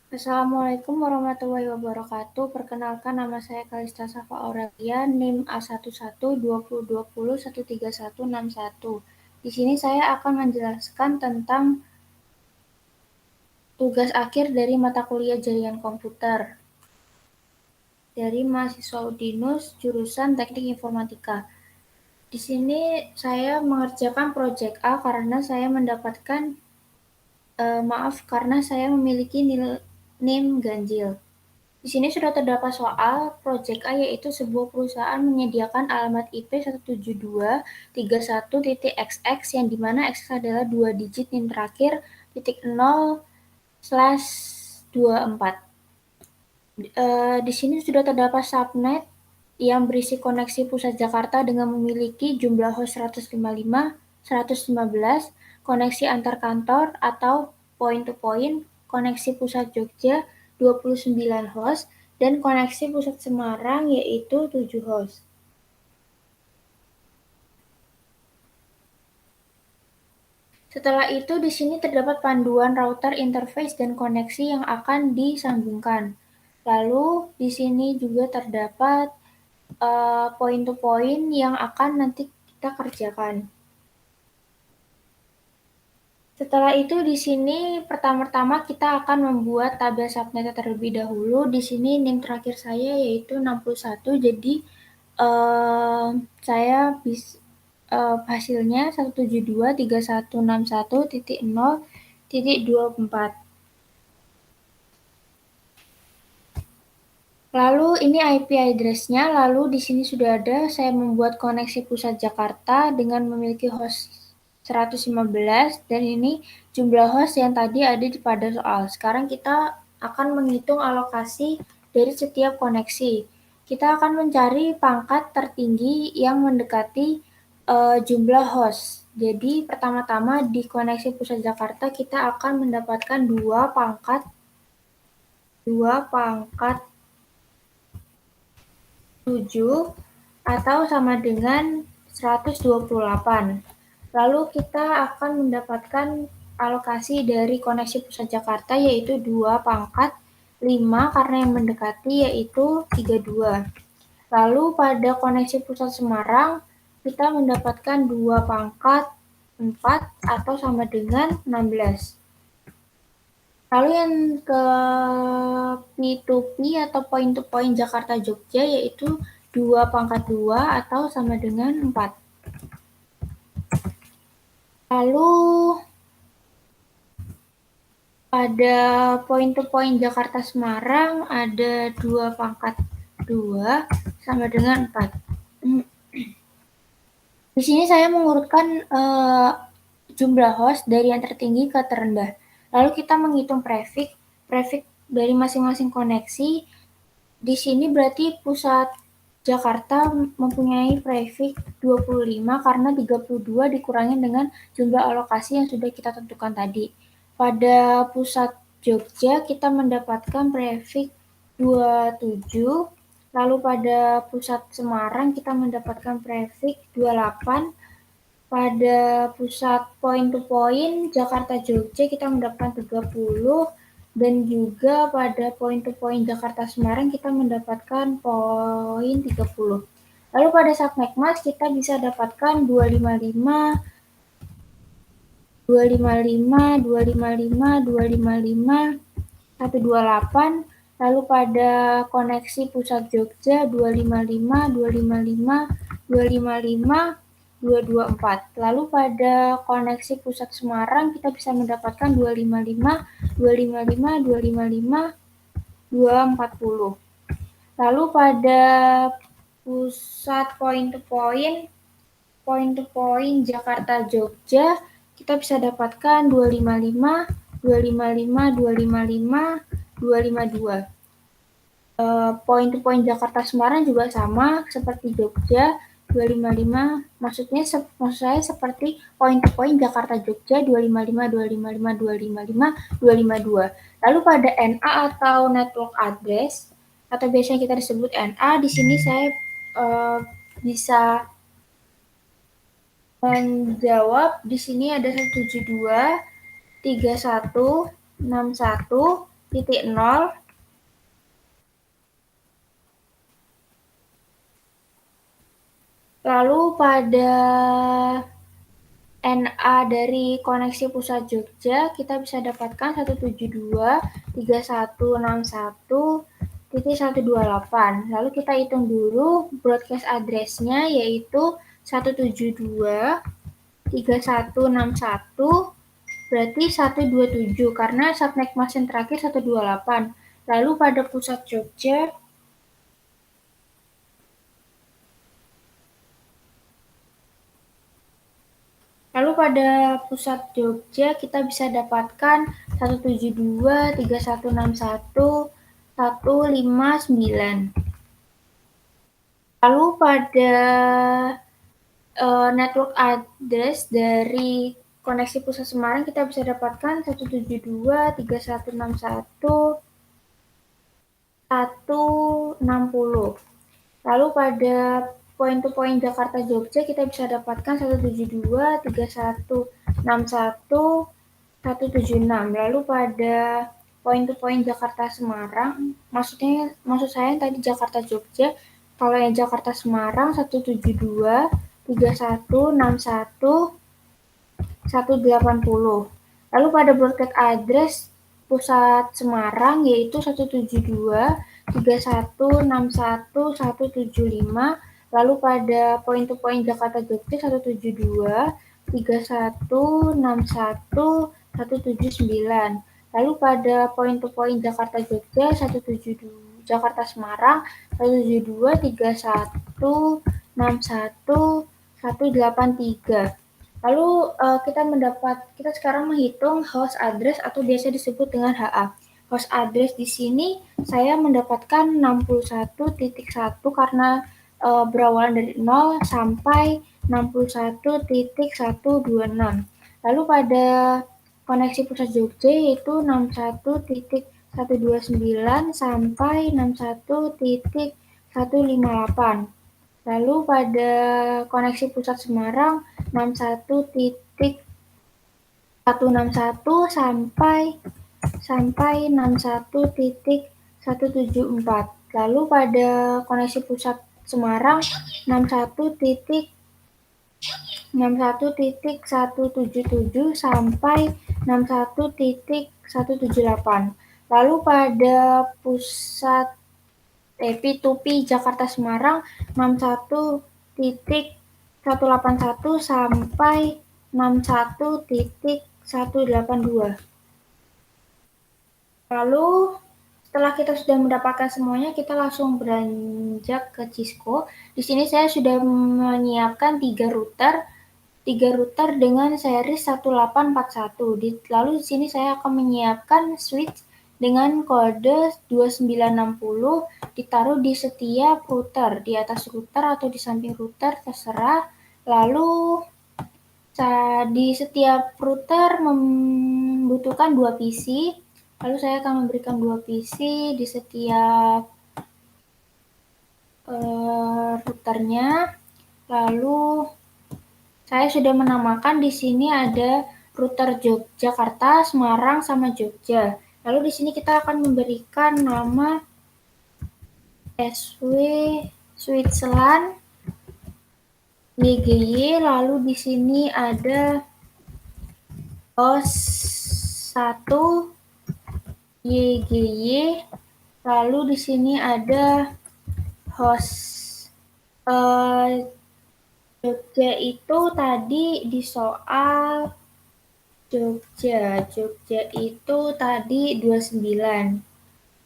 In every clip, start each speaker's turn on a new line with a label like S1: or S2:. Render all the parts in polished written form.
S1: Assalamualaikum warahmatullahi wabarakatuh. Perkenalkan, nama saya Kalista Safa Aurelia, NIM A112020131161. Di sini saya akan menjelaskan tentang tugas akhir dari mata kuliah Jaringan Komputer dari mahasiswa Udinus jurusan Teknik Informatika. Di sini saya mengerjakan proyek A karena saya mendapatkan karena saya memiliki NIM ganjil. Di sini sudah terdapat soal proyek A, yaitu sebuah perusahaan menyediakan alamat IP 172.31.xx yang dimana x adalah 2 digit NIM terakhir, 0/24. Di sini sudah terdapat subnet yang berisi koneksi pusat Jakarta dengan memiliki jumlah host 155, 115, koneksi antar kantor atau point to point, koneksi pusat Jogja 29 host, dan koneksi pusat Semarang yaitu 7 host. Setelah itu, di sini terdapat panduan router, interface, dan koneksi yang akan disambungkan. Lalu, di sini juga terdapat point to point yang akan nanti kita kerjakan. Setelah itu di sini pertama-tama kita akan membuat tabel subnet terlebih dahulu. Di sini NIM terakhir saya yaitu 61. Jadi saya hasilnya 172.3161.0.24. Lalu ini IP address-nya, lalu di sini sudah ada, saya membuat koneksi pusat Jakarta dengan memiliki host 115, dan ini jumlah host yang tadi ada pada soal. Sekarang kita akan menghitung alokasi dari setiap koneksi. Kita akan mencari pangkat tertinggi yang mendekati jumlah host. Jadi pertama-tama di koneksi pusat Jakarta kita akan mendapatkan dua pangkat 7 atau sama dengan 128. Lalu kita akan mendapatkan alokasi dari koneksi pusat Jakarta yaitu 2 pangkat 5 karena yang mendekati yaitu 32. Lalu pada koneksi pusat Semarang kita mendapatkan 2 pangkat 4 atau sama dengan 16. Lalu yang ke P2P atau point to point Jakarta Jogja yaitu 2 pangkat 2 atau sama dengan 4. Lalu pada point to point Jakarta Semarang ada 2 pangkat 2 sama dengan 4. Di sini saya mengurutkan jumlah host dari yang tertinggi ke terendah. Lalu kita menghitung prefix dari masing-masing koneksi. Di sini berarti pusat Jakarta mempunyai prefix 25 karena 32 dikurangi dengan jumlah alokasi yang sudah kita tentukan tadi. Pada pusat Jogja kita mendapatkan prefix 27, lalu pada pusat Semarang kita mendapatkan prefix 28, pada pusat point to point Jakarta Jogja kita mendapatkan 30, dan juga pada point to point Jakarta Semarang kita mendapatkan poin 30. Lalu pada subnet mask kita bisa dapatkan 255, 255, 255, 255, 128. Lalu pada koneksi pusat Jogja 255, 255, 255, 224. Lalu pada koneksi pusat Semarang kita bisa mendapatkan 255, 255, 255, 240. Lalu pada pusat point to point Jakarta Jogja kita bisa dapatkan 255, 255, 255, 252. Point to point Jakarta Semarang juga sama seperti Jogja, 255, maksud saya seperti point to point Jakarta Jogja 255, 255, 255, 252. Lalu pada NA atau network address atau biasanya kita disebut NA, di sini saya bisa menjawab. Di sini ada 172.31.61 titik 0. Lalu pada NA dari koneksi pusat Jogja kita bisa dapatkan 172.3161.128. Lalu kita hitung dulu broadcast address-nya yaitu 172.3161 berarti 127 karena subnet mask yang terakhir 128. Lalu pada pusat Jogja kita bisa dapatkan 172.3161.159. Lalu pada network address dari koneksi pusat Semarang kita bisa dapatkan 172.3161.160. Lalu pada point to point Jakarta Jogja kita bisa dapatkan 172.3161.176. Lalu pada point to point Jakarta Semarang, maksud saya yang tadi Jakarta Jogja, kalau yang Jakarta Semarang 172.3161.180. Lalu pada broadcast address pusat Semarang yaitu 172.3161.175. Lalu pada point to point Jakarta Jogja 172.3161.179. Lalu pada point to point Jakarta Jogja 172 Jakarta Semarang 172.3161.183. Lalu kita sekarang menghitung host address atau biasa disebut dengan HA. Host address di sini saya mendapatkan 61.1 karena berawalan dari 0 sampai 61.126. Lalu pada koneksi pusat Jogja yaitu 61.129 sampai 61.158. Lalu pada koneksi pusat Semarang 61.161 sampai 61.174. Lalu pada koneksi pusat Semarang 61.177 sampai 61.178. Lalu pada pusat P2P Jakarta Semarang 61.181 sampai 61.182. Lalu setelah kita sudah mendapatkan semuanya, kita langsung beranjak ke Cisco. Di sini saya sudah menyiapkan 3 router dengan seri 1841. Lalu di sini saya akan menyiapkan switch dengan kode 2960 ditaruh di setiap router, di atas router atau di samping router terserah. Lalu di setiap router membutuhkan 2 PC. Lalu saya akan memberikan 2 PC di setiap routernya. Lalu saya sudah menamakan di sini ada router Jakarta, Semarang, sama Jogja. Lalu di sini kita akan memberikan nama SW Switzerland YGY. Lalu di sini ada host 1 YGY. Lalu di sini ada host Jogja itu tadi di soal Jogja itu tadi 29.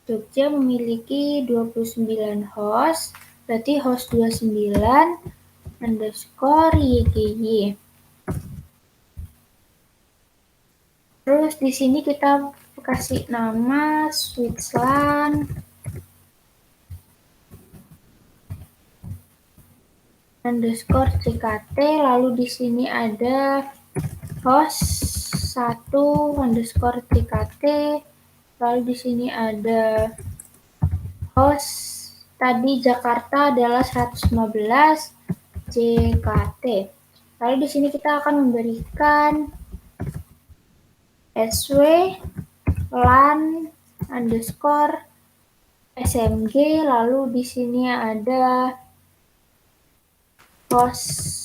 S1: Jogja memiliki 29 host, berarti host 29 _YGY. Terus di sini kita kasih nama Switzerland _CKT. Lalu di sini ada host 1 _CKT. Lalu di sini ada host tadi Jakarta adalah 115 JKT. Lalu di sini kita akan memberikan SW LAN underscore smg, lalu di sini ada host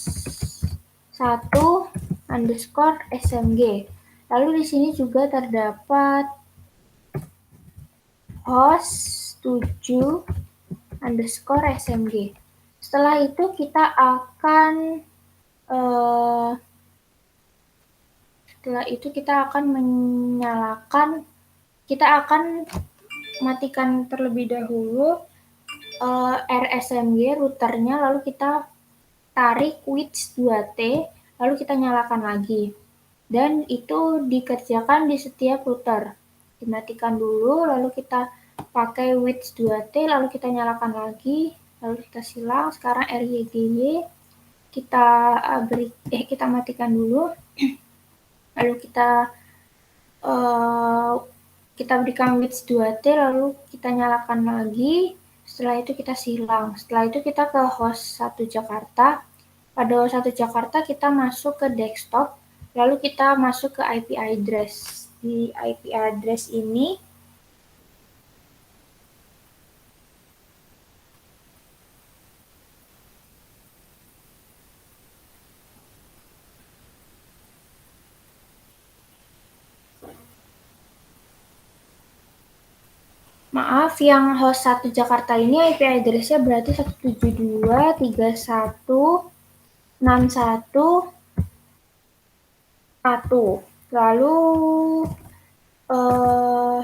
S1: 1 underscore smg. Lalu di sini juga terdapat host 7 underscore smg. Setelah itu kita akan kita akan matikan terlebih dahulu rsmg routernya, lalu kita tarik switch 2T, lalu kita nyalakan lagi. Dan itu dikerjakan di setiap router. Dimatikan dulu, lalu kita pakai switch 2T, lalu kita nyalakan lagi, lalu kita silang. Sekarang RYGY kita matikan dulu. Lalu kita berikan switch 2T, lalu kita nyalakan lagi. Setelah itu kita silang. Setelah itu kita ke host 1 Jakarta. Pada host 1 Jakarta kita masuk ke desktop, lalu kita masuk ke IP address. Di IP address ini yang host 1 Jakarta ini IP address-nya berarti 172.31.61.1. Lalu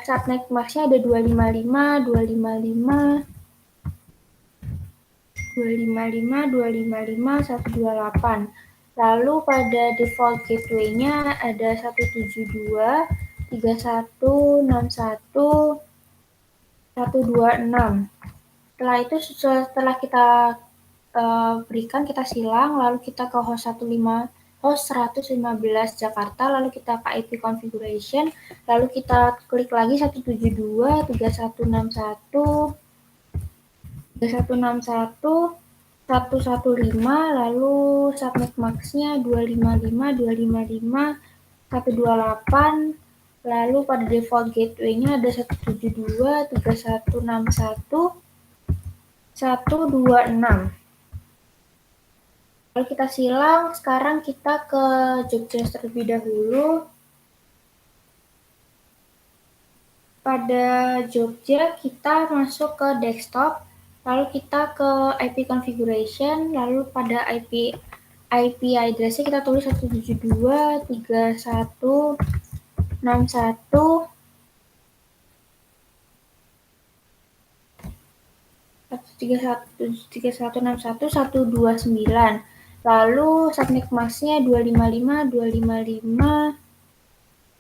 S1: subnet mask-nya ada 255, 255, 128. Lalu pada default gateway-nya ada 172.31.61.126. Setelah kita berikan, kita silang, lalu kita ke host 115 Jakarta, lalu kita ke IP configuration, lalu kita klik lagi 172.31.61.115, lalu subnet max-nya 255, 255, 128, lalu pada default gateway-nya ada 172.31.126. Lalu kita silang. Sekarang kita ke Jogja terlebih dahulu. Pada Jogja kita masuk ke desktop, lalu kita ke IP configuration, lalu pada IP address-nya kita tulis 172.31.61. 31.61.129. Lalu subnet mask-nya 255, 255,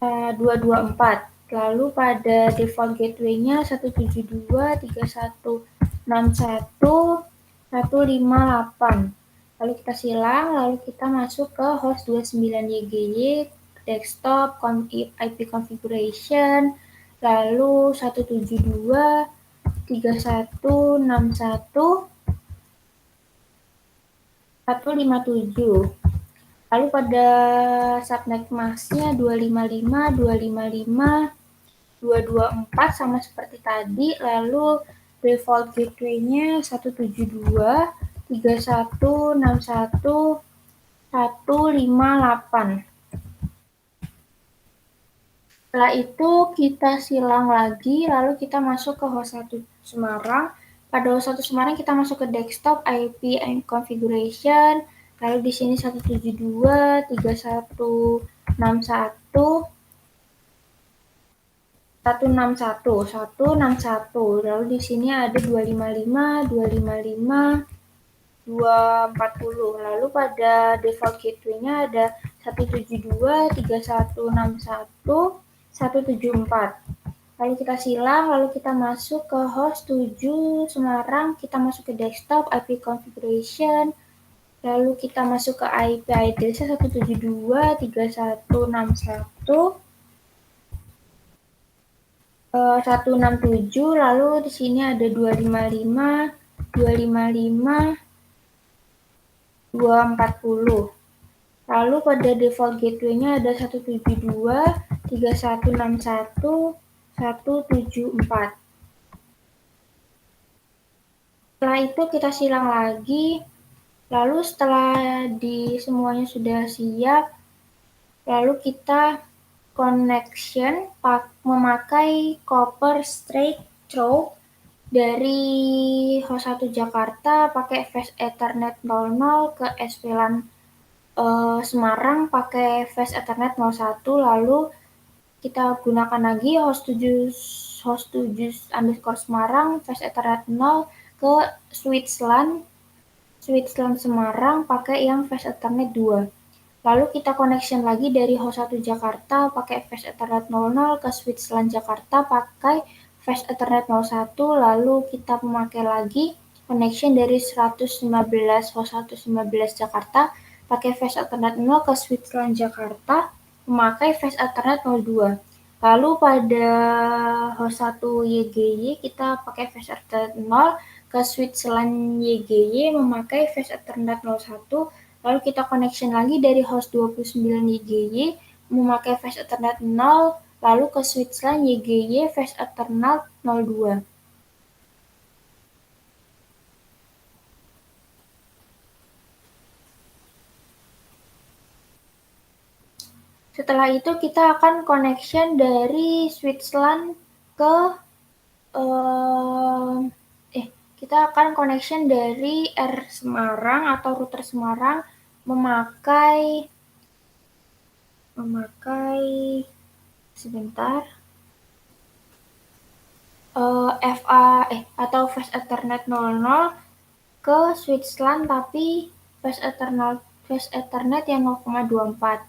S1: 224. Lalu pada default gateway-nya 172.31.61.158. Lalu kita silang, lalu kita masuk ke host 29 YGY, desktop, IP configuration, lalu 172.31.157. Lalu pada subnet mask-nya 255, 255, 224 sama seperti tadi. Lalu default gateway-nya 172.31.61.158. Setelah itu kita silang lagi, lalu kita masuk ke host 1 Semarang. Pada host 1 Semarang kita masuk ke desktop, IP and configuration, lalu di sini 172.31.161, lalu di sini ada 255, 255, 240. Lalu pada default gateway-nya ada 172.31.61.174. Lalu kita silang, lalu kita masuk ke host 7 Semarang, kita masuk ke desktop, IP configuration, lalu kita masuk ke IP address-nya 172.31.167, lalu di sini ada 255, 255, 240. Lalu pada default gateway-nya ada 172.31.61.1 174. Setelah itu kita silang lagi. Lalu setelah semuanya sudah siap, lalu kita connection memakai copper straight through dari host 1 Jakarta pakai fast Ethernet 00 ke SVLAN Semarang pakai fast Ethernet 01, lalu kita gunakan lagi host 7 underscore Semarang fast Ethernet 0 ke switch LAN Semarang pakai yang fast Ethernet 2. Lalu kita connection lagi dari host 1 Jakarta pakai fast Ethernet 00 ke switch LAN Jakarta pakai fast Ethernet 01, lalu kita memakai lagi connection dari 115 host 115 Jakarta pakai fast Ethernet 0 ke switch LAN Jakarta memakai fast Ethernet 02. Lalu pada host 1 YGY kita pakai fast Ethernet 0 ke switch LAN YGY memakai fast Ethernet 01. Lalu kita connection lagi dari host 29 YGY memakai fast Ethernet 0, lalu ke switch LAN YGY fast Ethernet 02. Setelah itu kita akan connection dari switch LAN ke kita akan connection dari R Semarang atau router Semarang memakai sebentar atau fast Ethernet 00 ke switch LAN tapi fast Ethernet yang 0,24.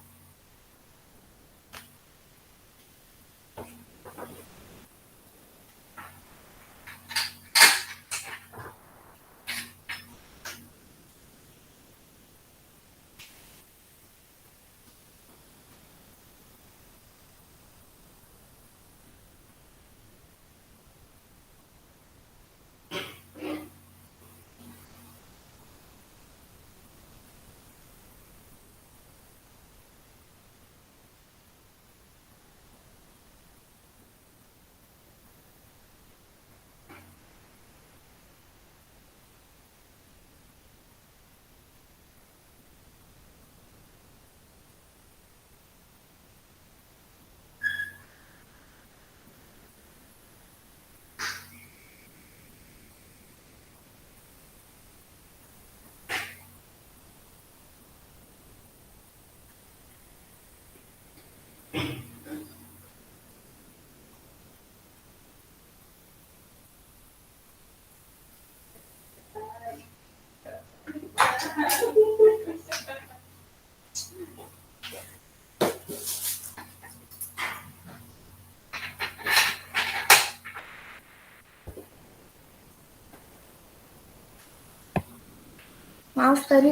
S1: Maaf tadi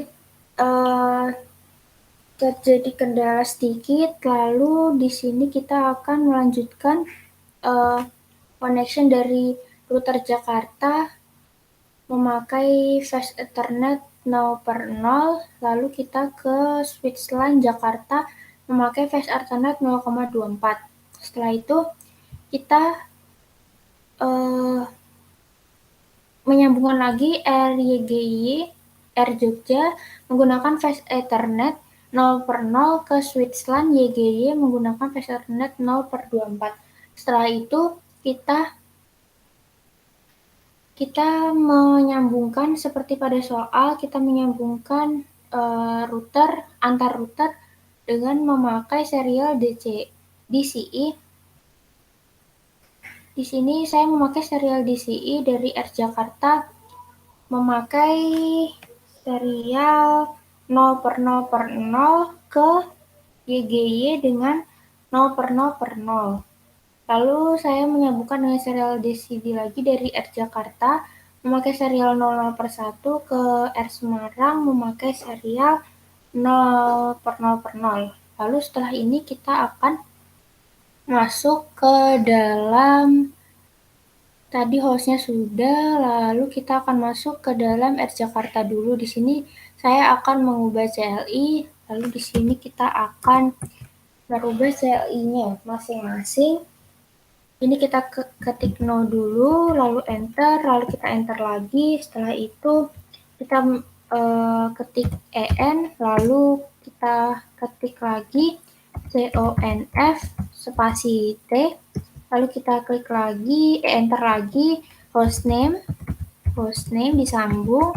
S1: terjadi kendala sedikit, lalu di sini kita akan melanjutkan connection dari router Jakarta memakai fast Ethernet 0/0, lalu kita ke switch LAN Jakarta memakai fast Ethernet 0,24. Setelah itu kita menyambungkan lagi R Jogja menggunakan fast Ethernet 0/0 ke switch LAN YGY menggunakan fast Ethernet 0/24. Setelah itu kita menyambungkan seperti pada soal, kita menyambungkan antar router dengan memakai serial DCI. Di sini saya memakai serial DCI dari R Jakarta memakai serial 0/0/0 ke YGY dengan 0/0/0. Lalu saya menyambungkan dengan serial DCD lagi dari R Jakarta memakai serial 00/1 ke R Semarang memakai serial 0/0/0. Lalu setelah ini kita akan masuk ke dalam, tadi hostnya sudah, lalu kita akan masuk ke dalam R Jakarta dulu. Di sini saya akan mengubah CLI, lalu di sini kita akan merubah CLI-nya masing-masing. Ini kita ketik no dulu, lalu enter, lalu kita enter lagi. Setelah itu kita ketik en, lalu kita ketik lagi conf spasi t, lalu kita klik lagi, enter lagi, hostname disambung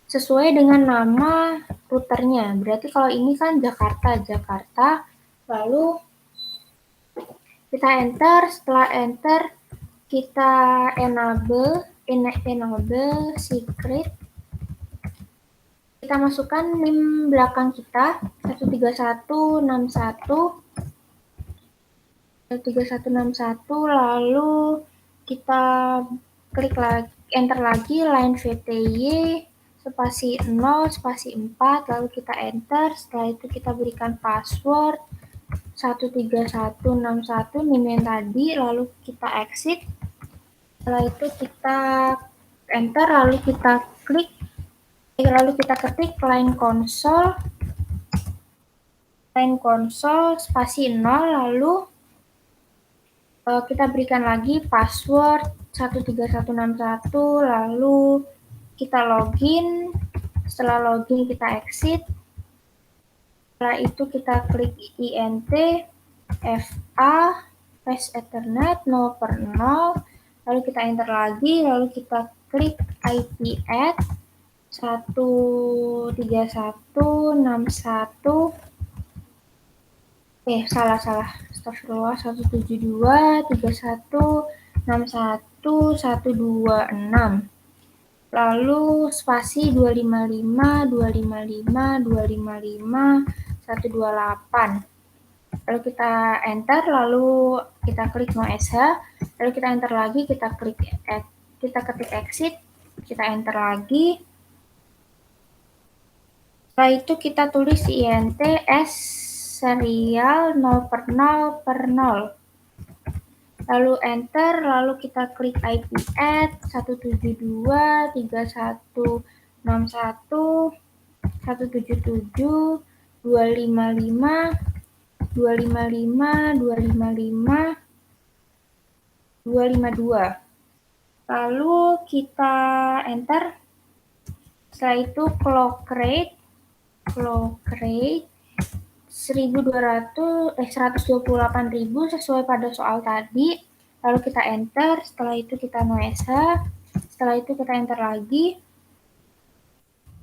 S1: sesuai dengan nama routernya. Berarti kalau ini kan Jakarta, lalu kita enter. Setelah enter kita enable secret, kita masukkan NIM belakang kita 13161, lalu kita klik lagi, enter lagi line VTY spasi 0 spasi 4, lalu kita enter. Setelah itu kita berikan password 13161 NIM yang tadi, lalu kita exit. Setelah itu kita enter, lalu kita ketik line console spasi 0, lalu kita berikan lagi password 13161, lalu kita login. Setelah login kita exit. Setelah itu kita klik int fa fast ethernet 0/0, lalu kita enter lagi, lalu kita klik IP add 13161, salah, astagfirullah, 172.31.61.126, lalu spasi 255, 128, lalu kita enter, lalu kita klik no sh, lalu kita enter lagi, kita ketik exit, kita enter lagi. Setelah itu kita tulis int s serial 0/0/0, lalu enter, lalu kita klik IP add 172.168.255.255.255.252, lalu kita enter. Setelah itu clock rate 128.000 sesuai pada soal tadi, lalu kita enter. Setelah itu kita no sh, setelah itu kita enter lagi,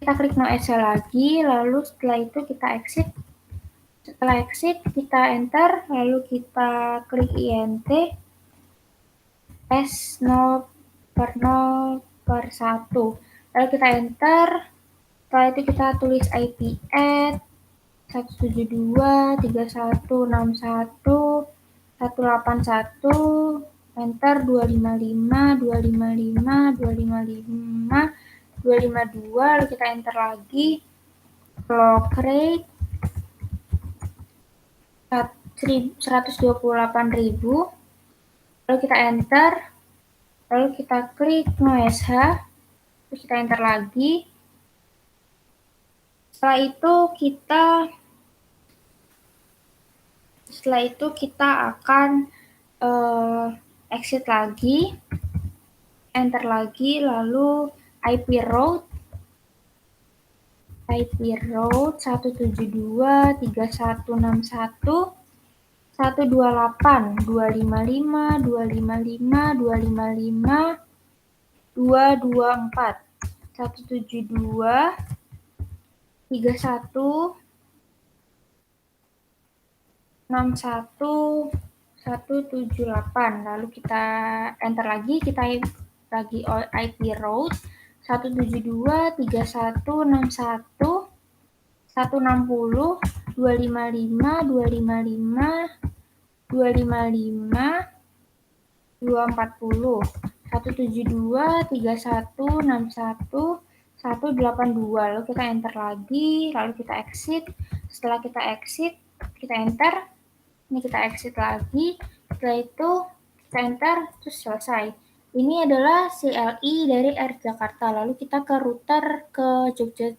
S1: kita klik no sh lagi, lalu setelah itu kita exit. Setelah exit kita enter, lalu kita klik int s 0/0/1, lalu kita enter. Setelah itu kita tulis IP add 172.31.61.181, enter 255, lalu kita enter lagi, clock rate 128.000, lalu kita enter, lalu kita klik no sh, terus kita enter lagi. Setelah itu kita akan exit lagi, enter lagi, lalu IP route 172.168.255.255.255.224, 172.31.61.178, lalu kita enter lagi, kita lagi IP route 172.31.61.160.255.255.240, 172.31.61.182, lalu kita enter lagi, lalu kita exit. Setelah kita exit, kita enter. Ini kita exit lagi, setelah itu kita enter, terus selesai. Ini adalah CLI dari Air Jakarta, lalu kita ke router ke Jogja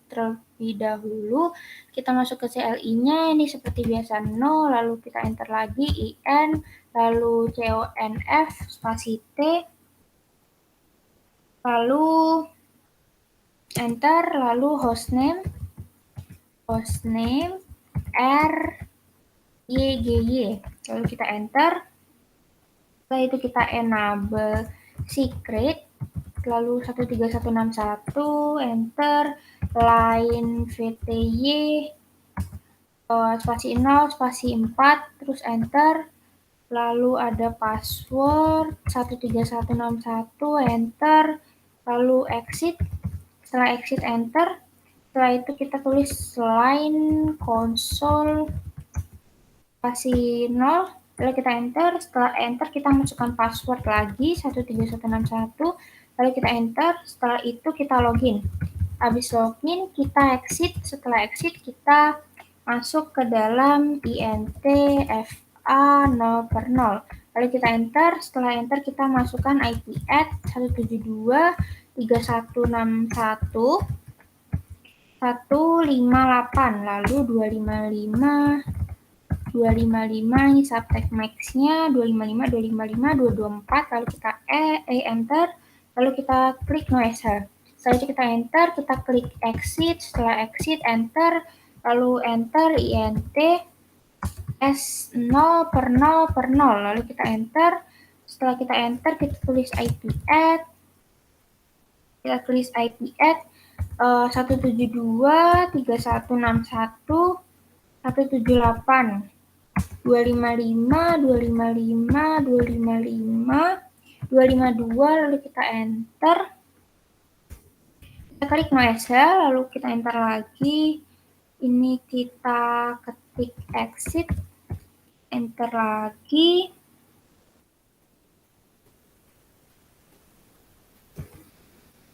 S1: terlebih dahulu. Kita masuk ke CLI-nya, ini seperti biasa 0, lalu kita enter lagi IN, lalu CONF, spasi T, lalu enter, lalu hostname RYGY, lalu kita enter. Setelah itu kita enable secret, lalu 13161, enter, line VTY, spasi 0, spasi 4, terus enter, lalu ada password 13161, enter, lalu exit, setelah exit enter, setelah itu kita tulis line console spasi 0, lalu kita enter, setelah enter kita masukkan password lagi 13161, lalu kita enter, setelah itu kita login. Habis login kita exit, setelah exit kita masuk ke dalam int fa 0 per 0, lalu kita enter, setelah enter kita masukkan IP add 172.3161.158, lalu 255 ini subtext max-nya 255, lalu kita enter, lalu kita klik no error. Setelah itu kita enter, kita klik exit, setelah exit enter, lalu enter int s 0 per 0 per 0, lalu kita enter, setelah kita enter kita tulis IP add, 172.3161.178, 255, lalu kita enter, kita klik no error, lalu kita enter lagi, ini kita ketik exit, enter lagi,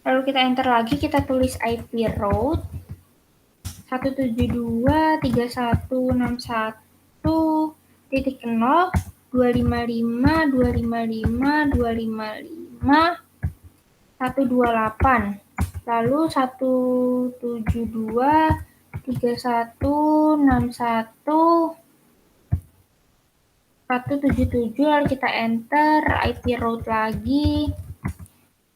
S1: lalu kita enter lagi, kita tulis IP route 172.3161.0, 255, lalu 172.3161.177, lalu kita enter IP route lagi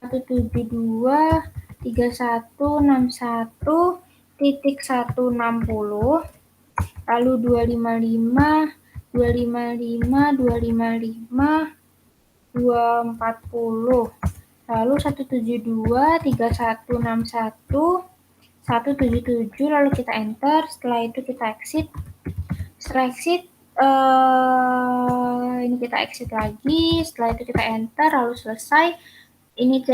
S1: 172.3161.160, lalu 240, lalu 172.3161.177, lalu kita enter, setelah itu kita exit, setelah exit ini kita exit lagi, setelah itu kita enter, lalu selesai. Ini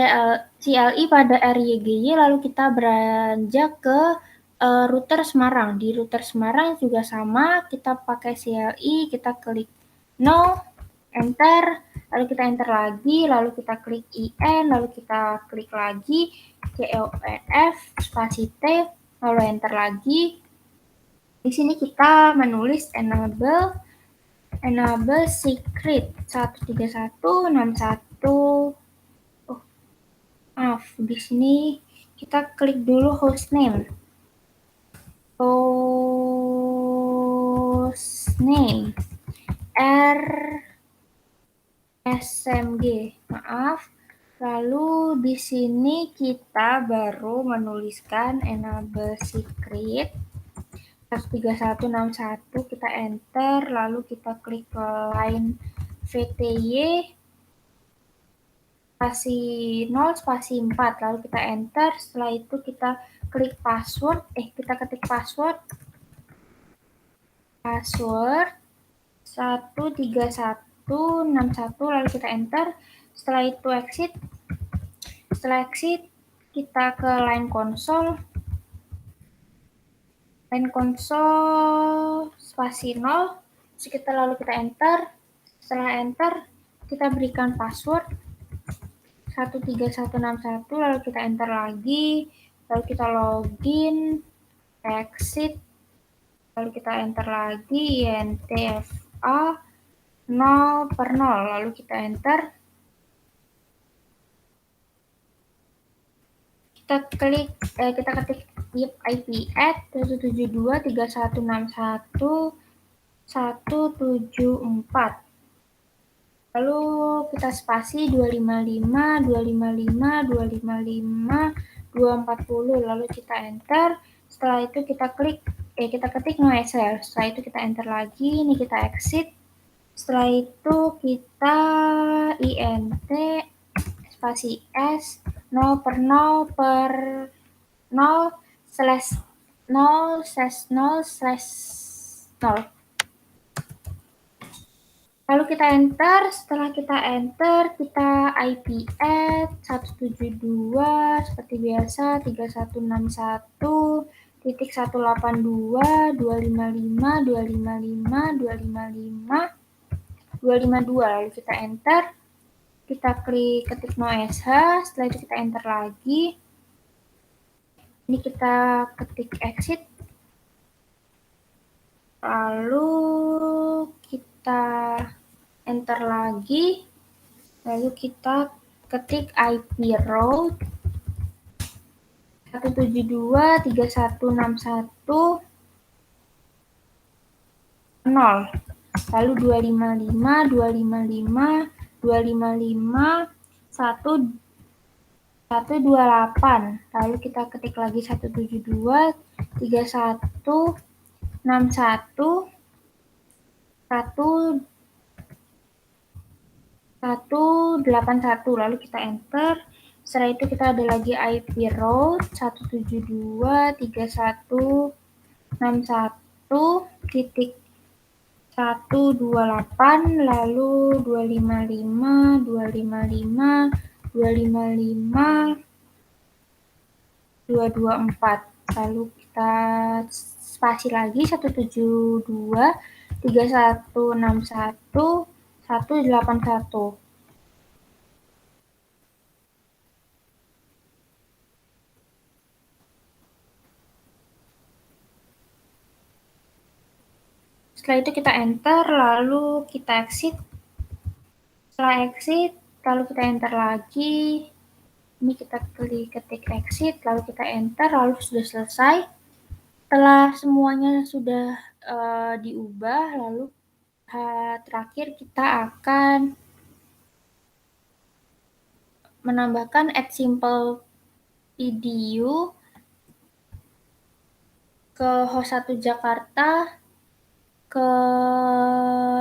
S1: CLI pada RYGY, lalu kita beranjak ke router Semarang. Di router Semarang juga sama, kita pakai CLI, kita klik no, enter, lalu kita enter lagi, lalu kita klik IN, lalu kita klik lagi CONF, spasi T, lalu enter lagi. Di sini kita menulis enable secret 13161. Maaf, di sini kita klik dulu hostname. RSMG. Maaf. Lalu di sini kita baru menuliskan enable secret 13161, kita enter, lalu kita klik line VTY spasi 0 spasi 4, lalu kita enter, setelah itu kita klik password, kita ketik password 13161, lalu kita enter, setelah itu exit, setelah exit kita ke line console spasi 0, lalu kita enter, setelah enter kita berikan password 13161, lalu kita enter lagi, lalu kita login, exit, lalu kita enter lagi INTFA 0 per 0, lalu kita enter, kita ketik IP at 172.3161.174. Lalu kita spasi 255, 255, 255, 240. Lalu kita enter. Setelah itu kita ketik no Excel. Setelah itu kita enter lagi. Ini kita exit. Setelah itu kita int spasi s 0 per 0 per 0 slash 0 slash 0 slash 0. Lalu kita enter. Setelah kita enter, kita IP add 172 seperti biasa 3161.182 255 255 255 252. Lalu kita enter. Kita ketik no sh. Setelah itu kita enter lagi. Ini kita ketik exit. Lalu kita enter lagi. Lalu kita ketik IP row 172.3161.0. Lalu 255, 255, 255, 128. Lalu kita ketik lagi 172, 31, 61, 181. Lalu kita enter. Setelah itu kita ada lagi IP row 172.3161.128, lalu 255, 255, 255, 224. Lalu kita spasi lagi 172.3161.181. Setelah itu kita enter, lalu kita exit. Setelah exit, lalu kita enter lagi. Ini kita ketik exit, lalu kita enter, lalu sudah selesai. Setelah semuanya sudah diubah, lalu terakhir kita akan menambahkan add simple video ke host 1 Jakarta,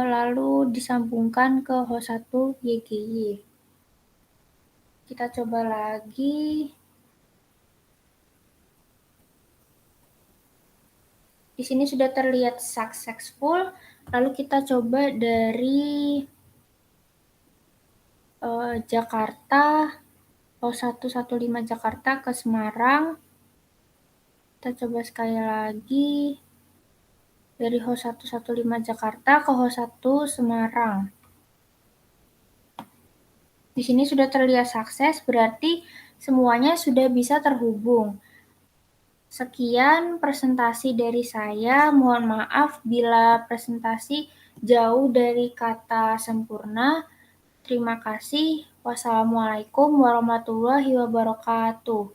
S1: lalu disambungkan ke host 1 YGY. Kita coba lagi. Di sini sudah terlihat successful. Lalu kita coba dari Jakarta, host 115 Jakarta ke Semarang. Kita coba sekali lagi. Dari host 115 Jakarta ke host 1 Semarang. Di sini sudah terlihat sukses, berarti semuanya sudah bisa terhubung. Sekian presentasi dari saya. Mohon maaf bila presentasi jauh dari kata sempurna. Terima kasih. Wassalamualaikum warahmatullahi wabarakatuh.